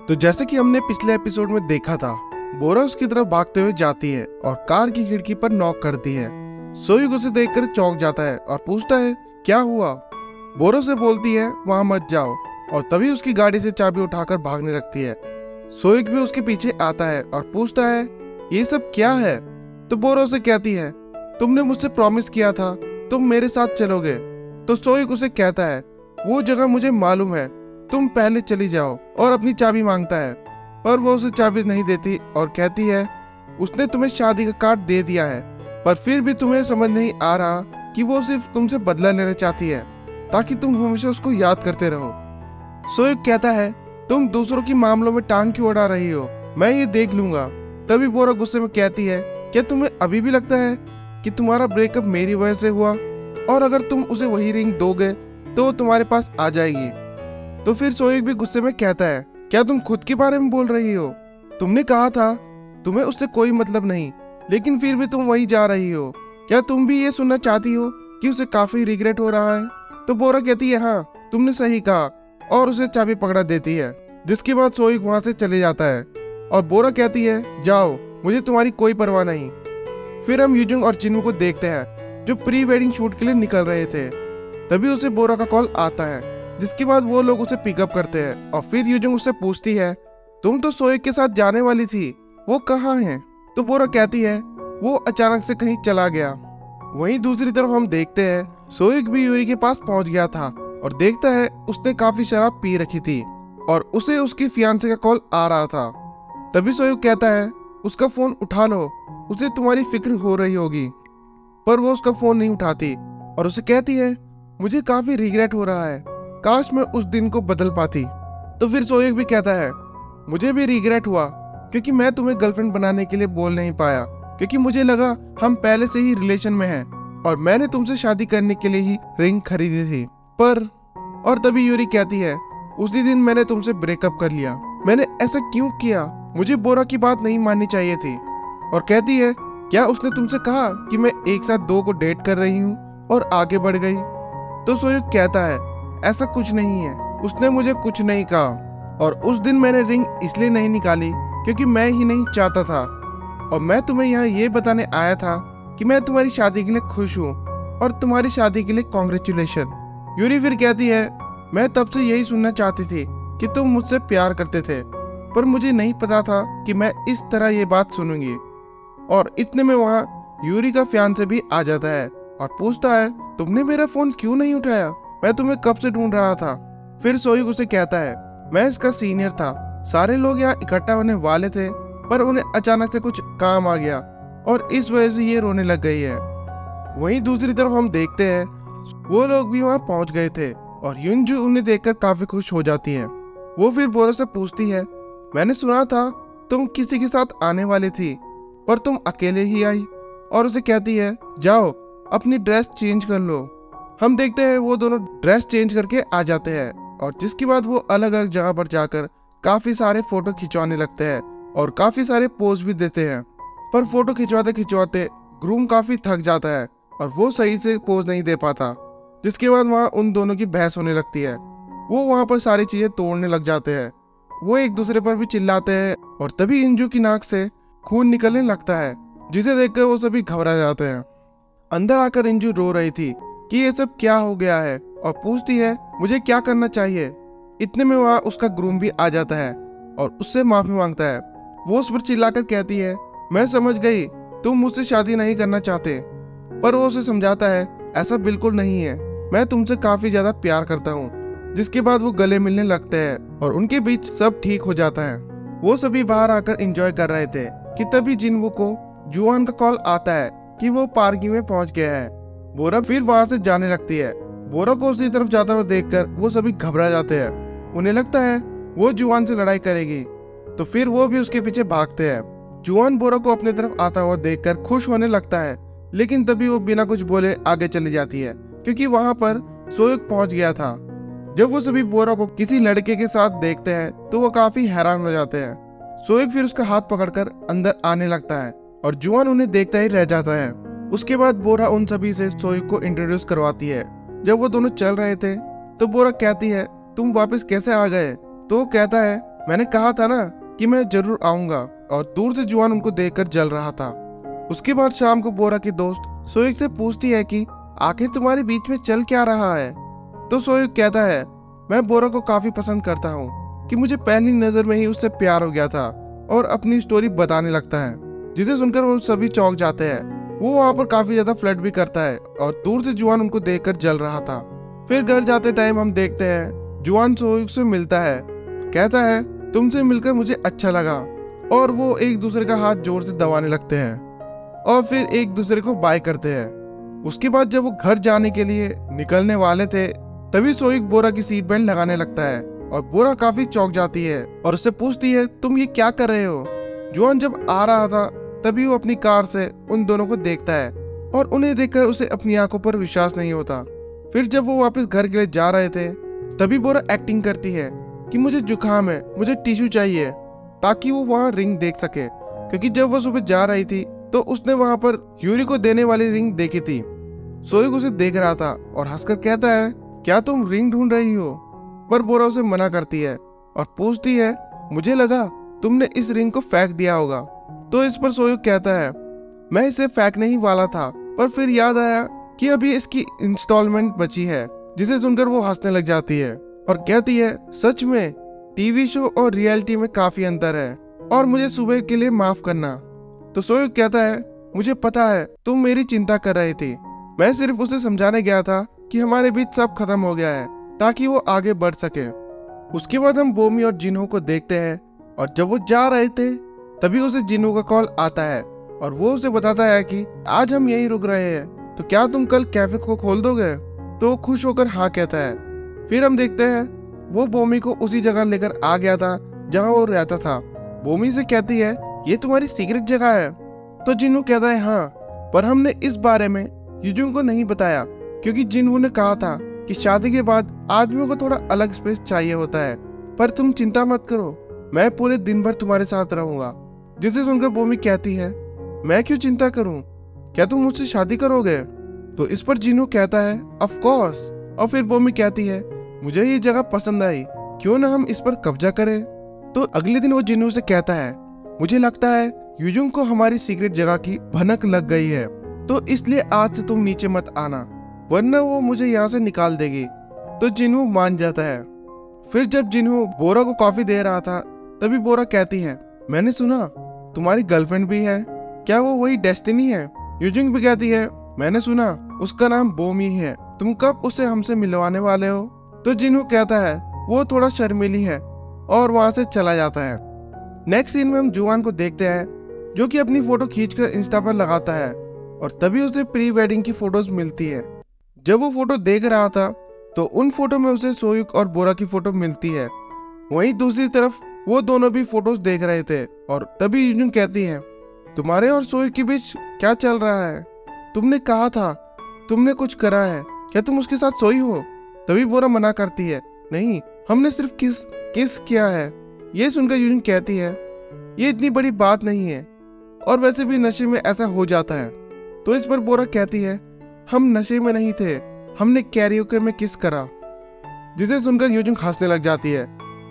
तो जैसे कि हमने पिछले एपिसोड में देखा था, बोरा उसकी तरफ भागते हुए जाती है और कार की खिड़की पर नॉक करती है। सोयुग उसे देखकर चौंक जाता है और पूछता है क्या हुआ। बोरा से बोलती है वहां मत जाओ और तभी उसकी गाड़ी से चाबी उठाकर भागने लगती है। सोयुग भी उसके पीछे आता है और पूछता है ये सब क्या है। तो बोरा उसे कहती है तुमने मुझसे प्रॉमिस किया था तुम मेरे साथ चलोगे। तो सोयुग उसे कहता है वो जगह मुझे मालूम है, तुम पहले चली जाओ और अपनी चाबी मांगता है, पर वो उसे चाबी नहीं देती और कहती है उसने तुम्हें शादी का कार्ड दे दिया है, पर फिर भी तुम्हें समझ नहीं आ रहा कि वो सिर्फ तुमसे बदला लेना चाहती है ताकि तुम हमेशा उसको याद करते रहो। सोयुग कहता है तुम दूसरों की मामलों में टांग क्यों अड़ा रही हो, मैं ये देख लूंगा। तभी बोरा गुस्से में कहती है क्या तुम्हें अभी भी लगता है कि तुम्हारा ब्रेकअप मेरी वजह से हुआ, और अगर तुम उसे वही रिंग दोगे तो वो तुम्हारे पास आ जाएगी। तो फिर सोयुग भी गुस्से में कहता है क्या तुम खुद के बारे में बोल रही हो, तुमने कहा था तुम्हें उससे कोई मतलब नहीं, लेकिन फिर भी तुम वहीं जा रही हो। क्या तुम भी ये सुनना चाहती हो कि उसे काफी रिग्रेट हो रहा है। तो बोरा कहती है हाँ तुमने सही कहा, और उसे चाबी पकड़ा देती है, जिसके बाद सोयुग वहां से चले जाता है और बोरा कहती है जाओ मुझे तुम्हारी कोई परवाह नहीं। फिर हम यूजुंग और जिनवू को देखते हैं जो प्री वेडिंग शूट के लिए निकल रहे थे। तभी उसे बोरा का कॉल आता है, जिसके बाद वो लोग उसे पिकअप करते हैं और फिर यूजुंग उससे पूछती है तुम तो सोयुग के साथ जाने वाली थी, वो कहाँ है। तो बोरा कहती है वो अचानक से कहीं चला गया। वहीं दूसरी तरफ हम देखते हैं सोयुग भी यूरी के पास पहुंच गया था और देखता है उसने काफी शराब पी रखी थी और उसे उसकी फियांसे का कॉल आ रहा था। तभी सोयुग कहता है उसका फोन उठा लो, उसे तुम्हारी फिक्र हो रही होगी, पर वो उसका फोन नहीं उठाती और उसे कहती है मुझे काफी रिग्रेट हो रहा है, काश मैं उस दिन को बदल पाती। तो फिर सोयुग भी कहता है मुझे भी रिग्रेट हुआ क्योंकि मैं तुम्हें गर्लफ्रेंड बनाने के लिए बोल नहीं पाया, क्योंकि मुझे लगा हम पहले से ही रिलेशन में हैं और मैंने तुमसे शादी करने के लिए ही रिंग खरीदी थी। और तभी यूरी कहती है उसी दिन मैंने तुमसे ब्रेकअप कर लिया, मैंने ऐसा क्यों किया, मुझे बोरा की बात नहीं माननी चाहिए थी। और कहती है क्या उसने तुमसे कहा कि मैं एक साथ दो को डेट कर रही हूँ और आगे बढ़ गई। तो सोयुग कहता है ऐसा कुछ नहीं है, उसने मुझे कुछ नहीं कहा, और उस दिन मैंने रिंग इसलिए नहीं निकाली क्योंकि मैं ही नहीं चाहता था, और मैं तुम्हें यहाँ ये बताने आया था कि मैं तुम्हारी शादी के लिए खुश हूँ और तुम्हारी शादी के लिए कॉन्ग्रेचुलेशन। यूरी फिर कहती है मैं तब से यही सुनना चाहती थी कि तुम मुझसे प्यार करते थे, पर मुझे नहीं पता था कि मैं इस तरह ये बात सुनूंगी। और इतने में वहाँ यूरी का फियांसे भी आ जाता है और पूछता है तुमने मेरा फोन क्यों नहीं उठाया, मैं तुम्हें कब से ढूंढ रहा था। फिर सोयुग उसे कहता है मैं इसका सीनियर था, सारे लोग यहाँ इकट्ठा होने वाले थे, पर उन्हें अचानक से कुछ काम आ गया और इस वजह से ये रोने लग गई है। वहीं दूसरी तरफ हम देखते हैं वो लोग भी वहाँ पहुँच गए थे और युनजू उन्हें देखकर काफी खुश हो जाती है। वो फिर बोरा से पूछती है मैंने सुना था तुम किसी के साथ आने वाली थी, पर तुम अकेले ही आई, और उसे कहती है जाओ अपनी ड्रेस चेंज कर लो। हम देखते हैं वो दोनों ड्रेस चेंज करके आ जाते हैं और जिसके बाद वो अलग अलग जगह पर जाकर काफी सारे फोटो खिंचवाने लगते हैं और काफी सारे पोज भी देते हैं। पर फोटो खिंचवाते खिंचवाते ग्रूम काफी थक जाता है और वो सही से पोज नहीं दे पाता, जिसके बाद वहाँ उन दोनों की बहस होने लगती है। वो वहाँ पर सारी चीजें तोड़ने लग जाते हैं, वो एक दूसरे पर भी चिल्लाते हैं और तभी इंजू की नाक से खून निकलने लगता है, जिसे देखकर वो सभी घबरा जाते हैं। अंदर आकर इंजू रो रही थी कि ये सब क्या हो गया है और पूछती है मुझे क्या करना चाहिए। इतने में वहाँ उसका ग्रूम भी आ जाता है और उससे माफी मांगता है। वो उस पर चिल्लाकर कहती है मैं समझ गई तुम मुझसे शादी नहीं करना चाहते, पर वो उसे समझाता है ऐसा बिल्कुल नहीं है, मैं तुमसे काफी ज्यादा प्यार करता हूँ। जिसके बाद वो गले मिलने लगते हैं और उनके बीच सब ठीक हो जाता है। वो सभी बाहर आकर एंजॉय कर रहे थे कि तभी जिनवू को जुआन का कॉल आता है कि वो पार्किंग में पहुंच गया है। बोरा फिर वहां से जाने लगती है। बोरा को उसकी तरफ जाता हुआ देखकर वो सभी घबरा जाते हैं, उन्हें लगता है वो जुआन से लड़ाई करेगी, तो फिर वो भी उसके पीछे भागते हैं। जुआन बोरा को अपनी तरफ आता हुआ देखकर खुश होने लगता है, लेकिन तभी वो बिना कुछ बोले आगे चली जाती है क्योंकि वहां पर सोयुग पहुंच गया था। जब वो सभी बोरा को किसी लड़के के साथ देखते हैं तो वो काफी हैरान हो जाते हैं। सोयुग फिर उसका हाथ पकड़कर अंदर आने लगता है और जुआन उन्हें देखता ही रह जाता है। उसके बाद बोरा उन सभी से सोयुग को इंट्रोड्यूस करवाती है। जब वो दोनों चल रहे थे तो बोरा कहती है तुम वापस कैसे आ गए। तो वो कहता है मैंने कहा था ना कि मैं जरूर आऊंगा। और दूर से जुआन उनको देखकर जल रहा था। उसके बाद शाम को बोरा की दोस्त सोइक से पूछती है कि आखिर तुम्हारे बीच में चल क्या रहा है। तो सोइक कहता है, मैं बोरा को काफी पसंद करता हूँ कि मुझे पहली नजर में ही उससे प्यार हो गया था, और अपनी स्टोरी बताने लगता है, जिसे सुनकर वो सभी चौंक जाते हैं। वो वहाँ पर काफी ज्यादा फ्लर्ट भी करता है और दूर से जुआन उनको देखकर जल रहा था। फिर घर जाते टाइम हम देखते हैं जुआन सोइक से मिलता है, कहता है तुमसे मिलकर मुझे अच्छा लगा, और वो एक दूसरे का हाथ जोर से दबाने लगते हैं और फिर एक दूसरे को बाय करते हैं। उसके बाद जब वो घर जाने के लिए निकलने वाले थे, तभी सोइक बोरा की सीट बेल्ट लगाने लगता है और बोरा काफी चौंक जाती है और उससे पूछती है, तुम ये क्या कर रहे हो। जुआन जब आ रहा था तभी वो अपनी कार से उन दोनों को देखता है और उन्हें देखकर उसे अपनी आंखों पर विश्वास नहीं होता। फिर जब वो वापस घर के लिए जा रहे थे, तभी बोरा एक्टिंग करती है कि मुझे जुकाम है, मुझे टिश्यू चाहिए, ताकि वो वहाँ रिंग देख सके, क्योंकि जब वो सुबह जा रही थी तो उसने वहाँ पर यूरी को देने वाली रिंग देखी थी। सोइक उसे देख रहा था और हंसकर कहता है, क्या तुम रिंग ढूंढ रही हो। पर बोरा उसे मना करती है और पूछती है, मुझे लगा तुमने इस रिंग को फेंक दिया होगा। तो इस पर सोइक कहता है, मैं इसे फेंकने ही वाला था, पर फिर याद आया कि अभी इसकी इंस्टॉलमेंट बची है। जिसे सुनकर वो हंसने लग जाती है और कहती है, सच में टीवी शो और रियलिटी में काफी अंतर है, और मुझे सुबह के लिए माफ करना। तो सोइक कहता है, मुझे पता है तुम मेरी चिंता कर रही थी, मैं सिर्फ उसे समझाने गया था कि हमारे बीच सब खत्म हो गया है, ताकि वो आगे बढ़ सके। उसके बाद हम बोमी और जिन्हो को देखते हैं, और जब वो जा रहे थे तभी उसे जिन्हो का कॉल आता है और वो उसे बताता है कि आज हम यहीं रुक रहे हैं, तो क्या तुम कल कैफे को खोल दोगे। तो वो खुश होकर हाँ कहता है। फिर हम देखते हैं वो बोमी को उसी जगह लेकर आ गया था जहाँ वो रहता था। बोमी से कहती है, ये तुम्हारी सीक्रेट जगह है। तो जिन्हो कहता है, हाँ, पर हमने इस बारे में यूजुंग को नहीं बताया, क्योंकि जिन्हो ने कहा था कि शादी के बाद आदमियों को थोड़ा अलग स्पेस चाहिए होता है। पर तुम चिंता मत करो, मैं पूरे दिन भर तुम्हारे साथ रहूंगा। जिसे सुनकर बोमी कहती है, मैं क्यों चिंता करूं, क्या तुम मुझसे शादी करोगे। तो इस पर जिन्हो कहता है, ऑफ कोर्स। और फिर बोमी कहती है, मुझे ये जगह पसंद आई, क्यों ना हम इस पर कब्जा करें। तो अगले दिन वो जिन्हो से कहता है, मुझे लगता है यूजुंग को हमारी सीक्रेट जगह की भनक लग गई है, तो इसलिए आज से तुम नीचे मत आना, वरना वो मुझे यहाँ से निकाल देगी। तो जिन्हो मान जाता है। फिर जब जिन्हो बोरा को कॉफी दे रहा था, तभी बोरा कहती है, मैंने सुना तुम्हारी गर्लफ्रेंड भी है, क्या वो वही डेस्टिनी है। यूजिंग भी कहती है, मैंने सुना उसका नाम बोमी है, तुम कब उसे हमसे मिलवाने वाले हो। तो जिन्हो कहता है वो थोड़ा शर्मीली है और वहां से चला जाता है। नेक्स्ट सीन में हम जुआन को देखते हैं, जो कि अपनी फोटो खींचकर इंस्टा पर लगाता है, और तभी उसे प्री वेडिंग की फोटोज मिलती है। जब वो फोटो देख रहा था तो उन फोटो में उसे सोइक और बोरा की फोटो मिलती है। वहीं दूसरी तरफ वो दोनों भी फोटोज देख रहे थे, और तभी यूजुंग कहती है, तुम्हारे और सोइक के बीच क्या चल रहा है, तुमने कहा था तुमने कुछ करा है, क्या तुम उसके साथ सोई हो। तभी बोरा मना करती है, नहीं, हमने सिर्फ किस किया है। ये सुनकर यूजिंग कहती है, ये इतनी बड़ी बात नहीं है, और वैसे भी नशे में ऐसा हो जाता है। तो इस पर बोरा कहती है, हम नशे में नहीं थे, हमने कैरियोके में किस करा। जिसे सुनकर यूजिंग हंसने लग जाती है,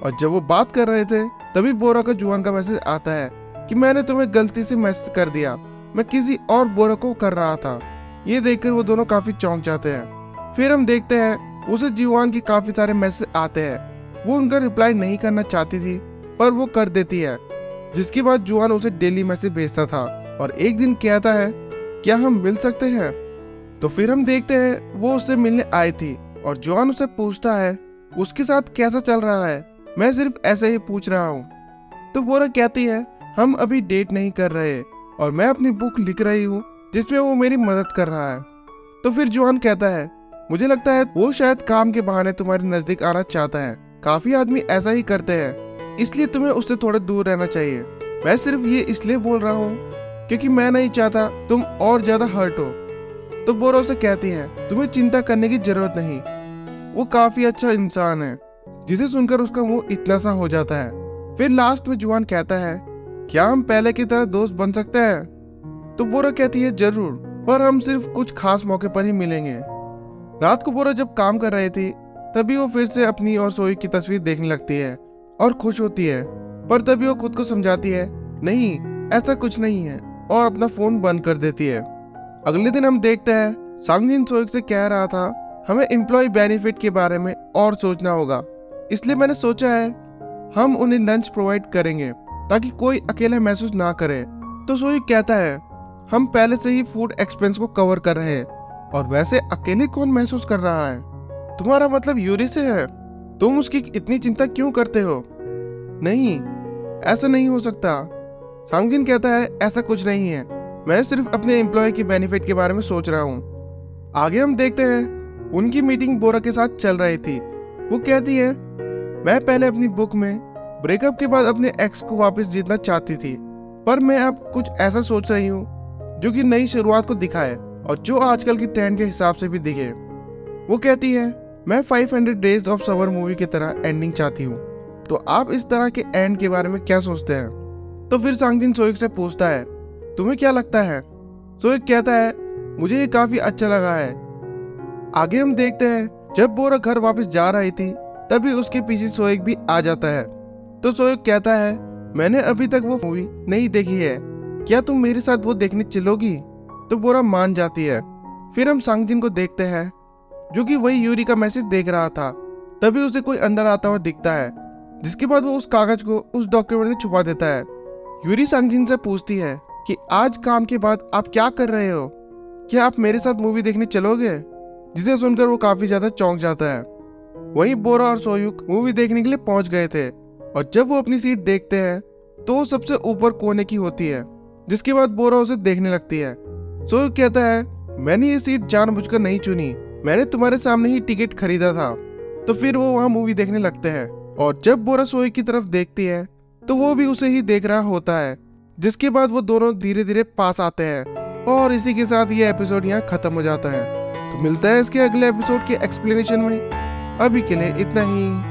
और जब वो बात कर रहे थे तभी बोरा का जुआन का मैसेज आता है कि मैंने तुम्हें गलती से मैसेज कर दिया, मैं किसी और बोरा को कर रहा था। ये देखकर वो दोनों काफी चौंक जाते हैं। फिर हम देखते हैं उसे जुआन की काफी सारे मैसेज आते हैं। वो उनका रिप्लाई नहीं करना चाहती थी, पर वो कर देती है, जिसके बाद जुआन उसे डेली मैसेज भेजता था और एक दिन कहता है, क्या हम मिल सकते हैं। तो फिर हम देखते हैं वो उससे मिलने आई थी और जुआन उसे पूछता है उसके साथ कैसा चल रहा है, मैं सिर्फ ऐसे ही पूछ रहा हूँ। तो बोरा कहती है, हम अभी डेट नहीं कर रहे और मैं अपनी बुक लिख रही हूँ जिसमें वो मेरी मदद कर रहा है। तो फिर जुआन कहता है, मुझे लगता है वो शायद काम के बहाने तुम्हारे नजदीक आना चाहता है, काफी आदमी ऐसा ही करते हैं, इसलिए तुम्हें उससे थोड़ा दूर रहना चाहिए। मैं सिर्फ ये इसलिए बोल रहा हूँ क्योंकि मैं नहीं चाहता तुम और ज्यादा हर्ट हो। तो बोरा उसे कहती है, तुम्हें चिंता करने की जरूरत नहीं, वो काफी अच्छा इंसान है। जिसे सुनकर उसका मुंह इतना सा हो जाता है। फिर लास्ट में जुआन कहता है, क्या हम पहले की तरह दोस्त बन सकते हैं। तो बोरा कहती है, जरूर, पर हम सिर्फ कुछ खास मौके पर ही मिलेंगे। रात को बोरा जब काम कर रही थी तभी वो फिर से अपनी और सोई की तस्वीर देखने लगती है और खुश होती है, पर तभी वो खुद को समझाती है नहीं, ऐसा कुछ नहीं है, और अपना फोन बंद कर देती है। अगले दिन हम देखते हैं सांगजिन सोइक से कह रहा था हमें एम्प्लॉय बेनिफिट के बारे में और सोचना होगा, इसलिए मैंने सोचा है हम उन्हें लंच प्रोवाइड करेंगे ताकि कोई अकेला महसूस ना करे। तो सोइक कहता है हम पहले से ही फूड एक्सपेंस को कवर कर रहे हैं, और वैसे अकेले कौन महसूस कर रहा है? तुम्हारा मतलब यूरी से है? तुम उसकी इतनी चिंता क्यों करते हो? नहीं, ऐसा नहीं हो सकता। सांगजिन कहता है ऐसा कुछ नहीं है, मैं सिर्फ अपने एम्प्लॉय के बेनिफिट के बारे में सोच रहा हूँ। आगे हम देखते हैं उनकी मीटिंग बोरा के साथ चल रही थी। वो कहती है मैं पहले अपनी बुक में ब्रेकअप के बाद अपने एक्स को वापस जीतना चाहती थी, पर मैं अब कुछ ऐसा सोच रही हूँ जो कि नई शुरुआत को दिखाए और जो आजकल की ट्रेंड के हिसाब से भी दिखे। वो कहती है मैं 500 डेज ऑफ समर मूवी की तरह एंडिंग चाहती हूँ। तो आप इस तरह के एंड के बारे में क्या सोचते हैं? तो फिर सांगजिन सोइक से पूछता है तुम्हें क्या लगता है? सोइक कहता है मुझे ये काफी अच्छा लगा है। आगे हम देखते हैं जब बोरा घर वापस जा रही थी तभी उसके पीछे सोइक भी आ जाता है। तो सोइक कहता है मैंने अभी तक वो मूवी नहीं देखी है, क्या तुम मेरे साथ वो देखने चलोगी? तो बोरा मान जाती है। फिर हम सांगजिन को देखते हैं जो कि वही यूरी का मैसेज देख रहा था। तभी उसे कोई अंदर आता हुआ दिखता है, जिसके बाद वो उस कागज को उस डॉक्यूमेंट में छुपा देता है। यूरी सांगजिन से पूछती है कि आज काम के बाद आप क्या कर रहे हो? क्या आप मेरे साथ मूवी देखने चलोगे? जिसे सुनकर वो काफी ज्यादा चौंक जाता है। वहीं बोरा और सोयुक मूवी देखने के लिए पहुंच गए थे, और जब वो अपनी सीट देखते हैं तो वो सबसे ऊपर कोने की होती है, जिसके बाद बोरा उसे देखने लगती है। सोयुक कहता है मैंने ये सीट जानबूझकर नहीं चुनी, मैंने तुम्हारे सामने ही टिकट खरीदा था। तो फिर वो वहाँ मूवी देखने लगते हैं, और जब बोरा सोइक की तरफ देखती है तो वो भी उसे ही देख रहा होता है, जिसके बाद वो दोनों धीरे धीरे पास आते हैं। और इसी के साथ ये एपिसोड यहाँ खत्म हो जाता है। तो मिलता है इसके अगले एपिसोड के एक्सप्लेनेशन में। अभी के लिए इतना ही।